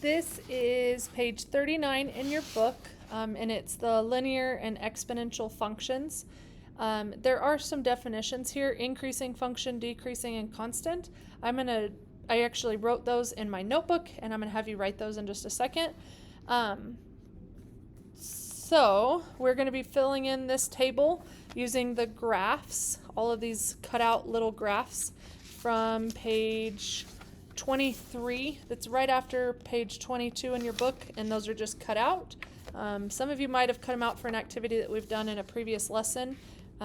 this is page 39 in your book, and it's the linear and exponential functions. There are some definitions here: increasing function, decreasing, and constant. I actually wrote those in my notebook, and I'm going to have you write those in just a second. So we're going to be filling in this table using the graphs, all of these cut out little graphs from page 23. That's right after page 22 in your book, and those are just cut out. Some of you might have cut them out for an activity that we've done in a previous lesson.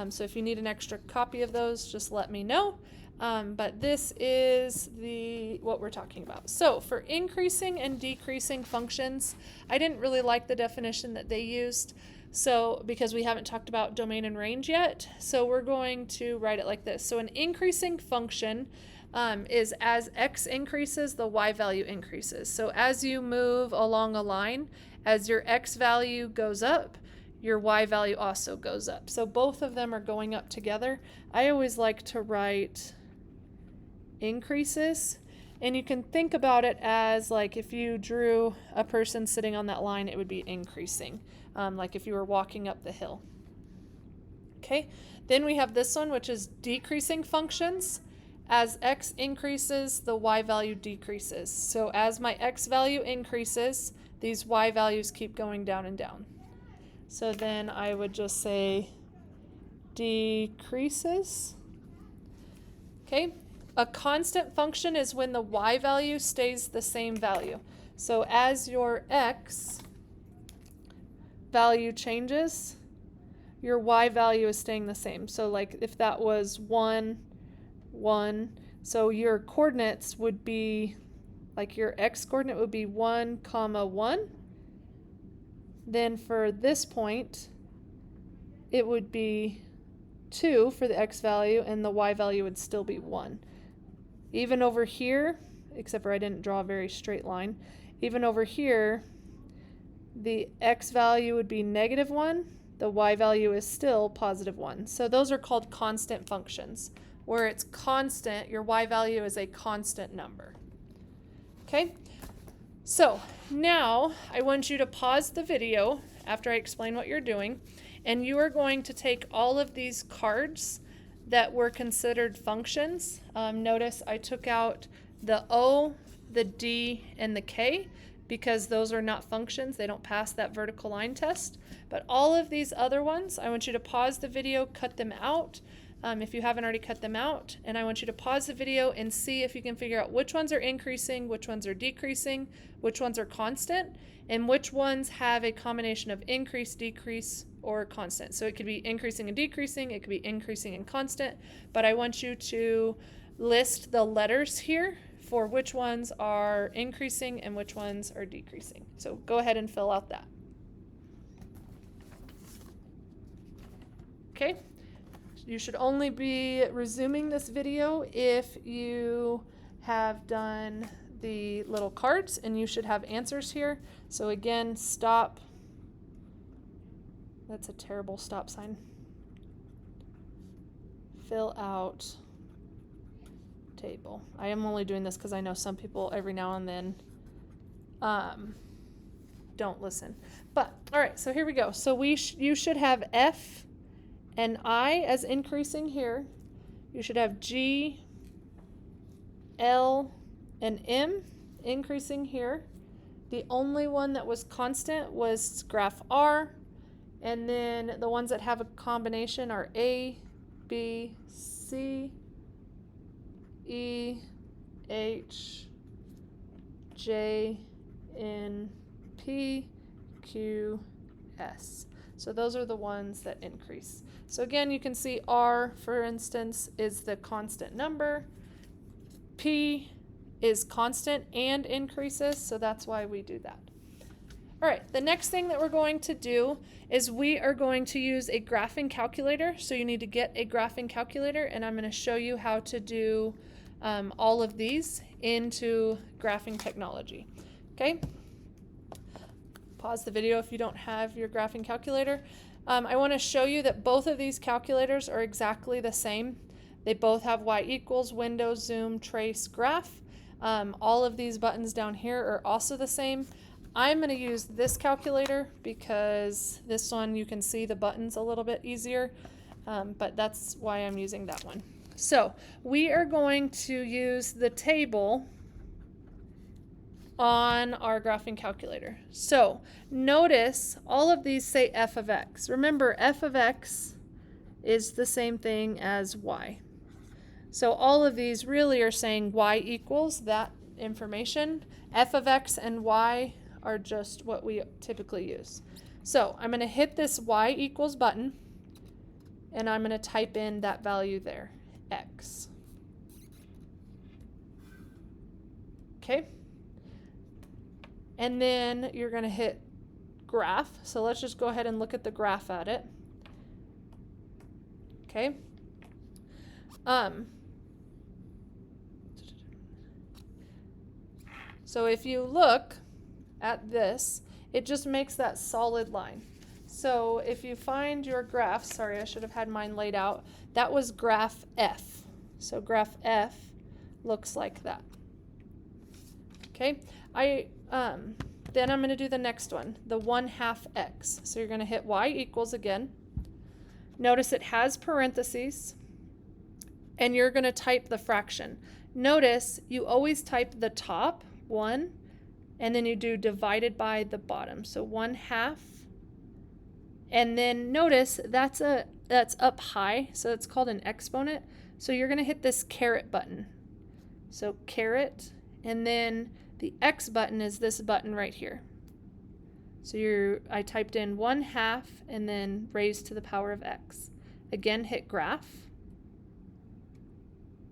So if you need an extra copy of those, just let me know. But this is what we're talking about. So for increasing and decreasing functions, I didn't really like the definition that they used, so because we haven't talked about domain and range yet. So we're going to write it like this. So an increasing function is as x increases, the y value increases. So as you move along a line, as your x value goes up, your y value also goes up. So both of them are going up together. I always like to write increases, and you can think about it as like if you drew a person sitting on that line, it would be increasing, like if you were walking up the hill. Okay, then we have this one, which is decreasing functions. As x increases, the y value decreases. So as my x value increases, these y values keep going down and down. So then I would just say decreases. Okay. A constant function is when the y value stays the same value. So as your x value changes, your y value is staying the same. So like if that was 1, 1, so your coordinates would be, like your x coordinate would be 1, 1. Then for this point, it would be 2 for the x value, and the y value would still be 1. Even over here, except for I didn't draw a very straight line, even over here, the x value would be -1, the y value is still +1. So those are called constant functions. Where it's constant, your y value is a constant number. Okay? So now I want you to pause the video after I explain what you're doing, and you are going to take all of these cards that were considered functions. Notice I took out the O, the D, and the K because those are not functions. They don't pass that vertical line test. But all of these other ones, I want you to pause the video, cut them out if you haven't already cut them out, and I want you to pause the video and see if you can figure out which ones are increasing, which ones are decreasing, which ones are constant, and which ones have a combination of increase, decrease, or constant. So it could be increasing and decreasing, it could be increasing and constant, but I want you to list the letters here for which ones are increasing and which ones are decreasing. So go ahead and fill out that. Okay, you should only be resuming this video if you have done the little cards, and you should have answers here. So again, stop. That's a terrible stop sign. Fill out table. I am only doing this because I know some people every now and then don't listen. But all right, so here we go. So you should have F and I as increasing here. You should have G, L, and M increasing here. The only one that was constant was graph R. And then the ones that have a combination are A, B, C, E, H, J, N, P, Q, S. So those are the ones that increase. So again, you can see R, for instance, is the constant number. P is constant and increases, so that's why we do that. All right, the next thing that we're going to do is we are going to use a graphing calculator. So you need to get a graphing calculator, and I'm going to show you how to do all of these into graphing technology. Okay? Pause the video if you don't have your graphing calculator. I want to show you that both of these calculators are exactly the same. They both have y equals, window, zoom, trace, graph. All of these buttons down here are also the same. I'm going to use this calculator because this one you can see the buttons a little bit easier, but that's why I'm using that one. So we are going to use the table on our graphing calculator. So notice all of these say f of x. Remember, f of x is the same thing as y. So all of these really are saying y equals that information. F of x and y are just what we typically use. So I'm going to hit this y equals button, and I'm going to type in that value there, x. Okay. And then you're going to hit graph. So let's just go ahead and look at the graph at it. Okay. So if you look at this, it just makes that solid line. So if you find your graph, sorry, I should have had mine laid out. That was graph F. So graph F looks like that. Okay. Then I'm going to do the next one, the 1/2 x. So you're going to hit y equals again. Notice it has parentheses, and you're going to type the fraction. Notice you always type the top, 1, and then you do divided by the bottom. So 1/2. And then notice that's up high, so it's called an exponent. So you're going to hit this caret button. So caret, and then the x button is this button right here. So I typed in 1/2 and then raised to the power of x. Again, hit graph.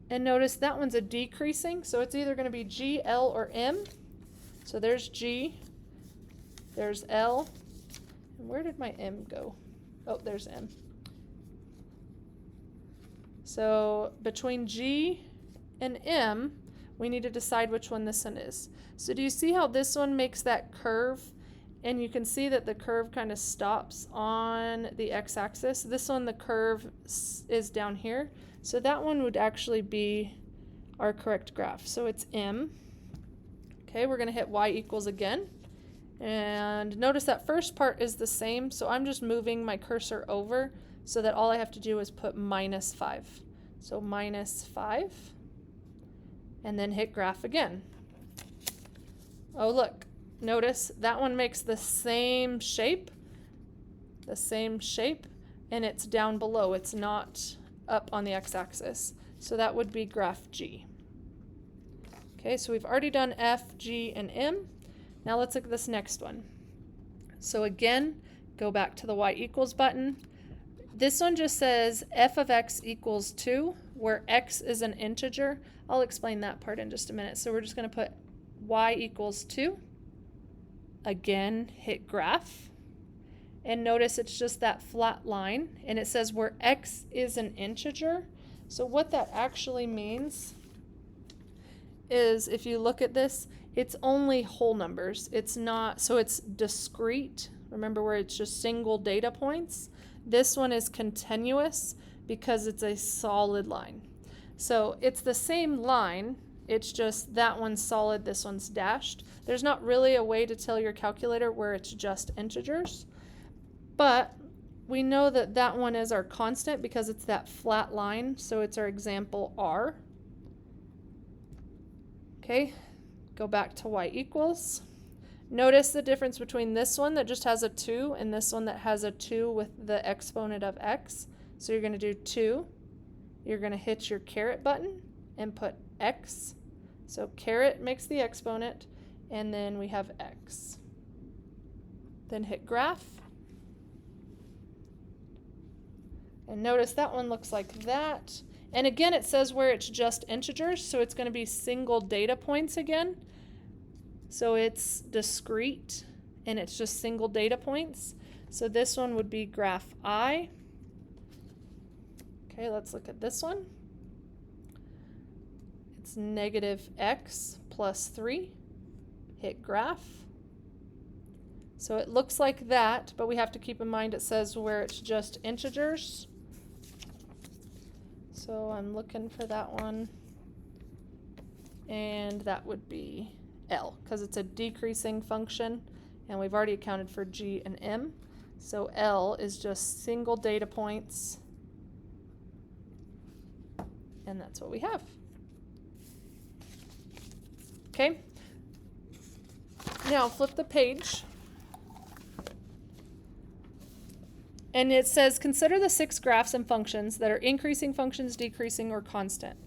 And notice that one's a decreasing, so it's either going to be G, L, or M. So there's G, there's L, and where did my M go? Oh, there's M. So between G and M, we need to decide which one this one is. So do you see how this one makes that curve? And you can see that the curve kind of stops on the x-axis. This one, the curve is down here. So that one would actually be our correct graph. So it's M. Okay, we're going to hit y equals again. And notice that first part is the same. So I'm just moving my cursor over so that all I have to do is put -5. So -5. And then hit graph again. Oh, look. Notice that one makes the same shape, and it's down below. It's not up on the x-axis. So that would be graph G. Okay, so we've already done F, G, and M. Now let's look at this next one. So again, go back to the y equals button. This one just says f of x equals 2, where x is an integer. I'll explain that part in just a minute. So we're just going to put y equals 2. Again, hit graph, and notice it's just that flat line, and it says where x is an integer. So what that actually means is, if you look at this, it's only whole numbers. It's not, so it's discrete. Remember where it's just single data points? This one is continuous because it's a solid line. So it's the same line, it's just that one's solid, this one's dashed. There's not really a way to tell your calculator where it's just integers, but we know that that one is our constant because it's that flat line, so it's our example R. Okay, go back to y equals. Notice the difference between this one that just has a 2 and this one that has a 2 with the exponent of x. So you're going to do 2. You're going to hit your caret button and put x. So caret makes the exponent, and then we have x. Then hit graph. And notice that one looks like that. And again, it says where it's just integers, so it's going to be single data points again. So it's discrete, and it's just single data points. So this one would be graph I. Okay, let's look at this one. It's -x plus 3. Hit graph. So it looks like that, but we have to keep in mind it says where it's just integers. So I'm looking for that one. and that would be L, because it's a decreasing function, and we've already accounted for G and M. So L is just single data points, and that's what we have. Okay, now flip the page, and it says, consider the 6 graphs and functions that are increasing functions, decreasing, or constant.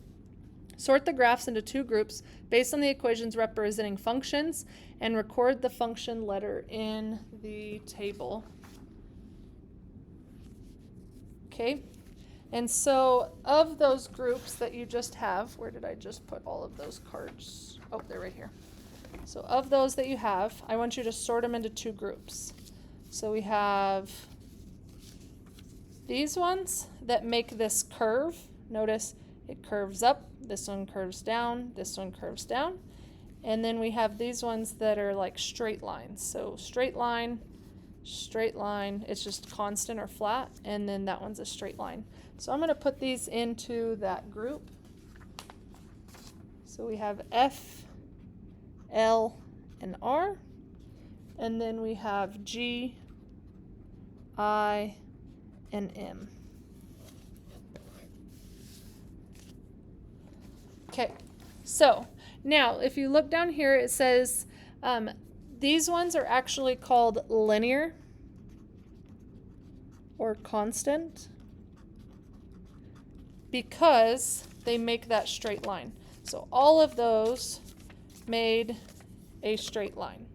Sort the graphs into 2 groups based on the equations representing functions, and record the function letter in the table. Okay, and so of those groups that you just have, where did I just put all of those cards? Oh, they're right here. So of those that you have, I want you to sort them into 2 groups. So we have these ones that make this curve. Notice it curves up, this one curves down, this one curves down. And then we have these ones that are like straight lines. So straight line, it's just constant or flat, and then that one's a straight line. So I'm going to put these into that group. So we have F, L, and R, and then we have G, I, and M. Okay, so now if you look down here, it says these ones are actually called linear or constant because they make that straight line. So all of those made a straight line.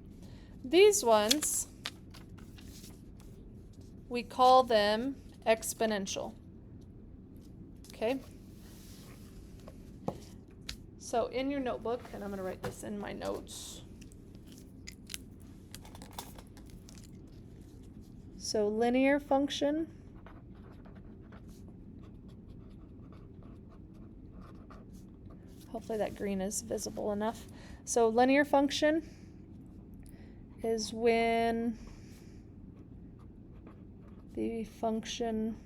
These ones, we call them exponential. Okay? So in your notebook, and I'm going to write this in my notes. So linear function hopefully that green is visible enough. So linear function is when the function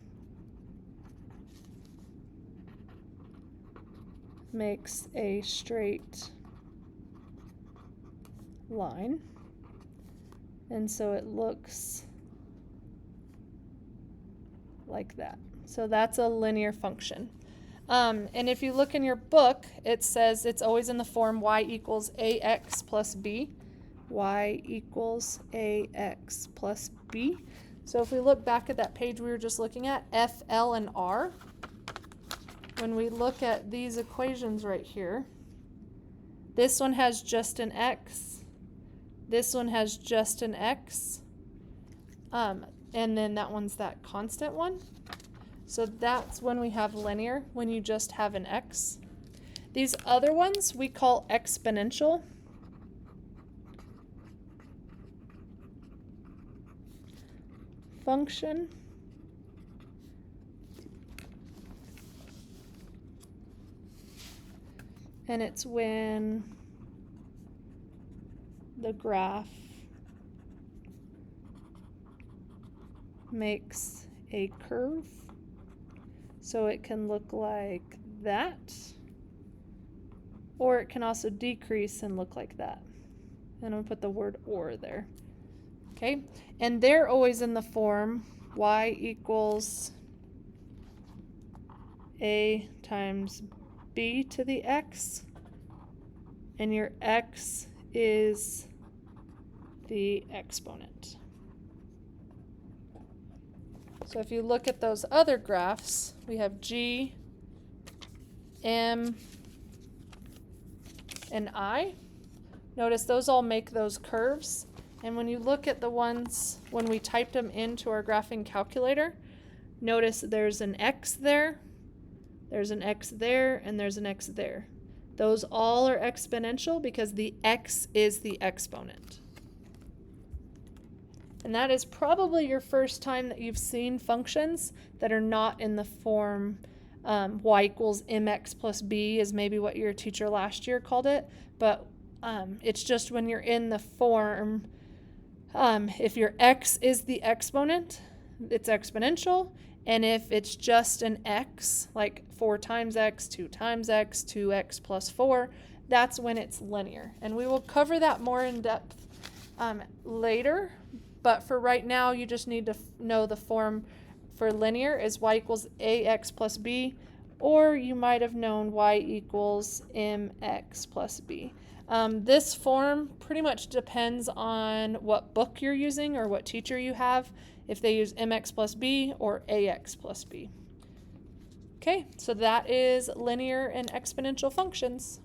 makes a straight line, and so it looks like that. So that's a linear function. And if you look in your book, it says it's always in the form y equals ax plus b. Y equals ax plus b. So if we look back at that page we were just looking at, F, L, and R, when we look at these equations right here, this one has just an x, this one has just an x, and then that one's that constant one. So that's when we have linear, when you just have an x. These other ones we call exponential. Function. And it's when the graph makes a curve. So it can look like that, or it can also decrease and look like that. And I'm going to put the word or there. Okay, and they're always in the form y equals a times b to the x, and your x is the exponent. So if you look at those other graphs, we have G, M, and I. Notice those all make those curves. And when you look at the ones, when we typed them into our graphing calculator, notice there's an X there, there's an X there, and there's an X there. Those all are exponential because the X is the exponent. And that is probably your first time that you've seen functions that are not in the form y equals mx plus b is maybe what your teacher last year called it. But it's just when you're in the form, if your x is the exponent, it's exponential. And if it's just an x, like 4 times x, 2 times x, 2x plus 4, that's when it's linear. And we will cover that more in depth later, but for right now, you just need to know the form for linear is y equals ax plus b, or you might have known y equals mx plus b. This form pretty much depends on what book you're using or what teacher you have, if they use mx plus b or ax plus b. Okay, so that is linear and exponential functions.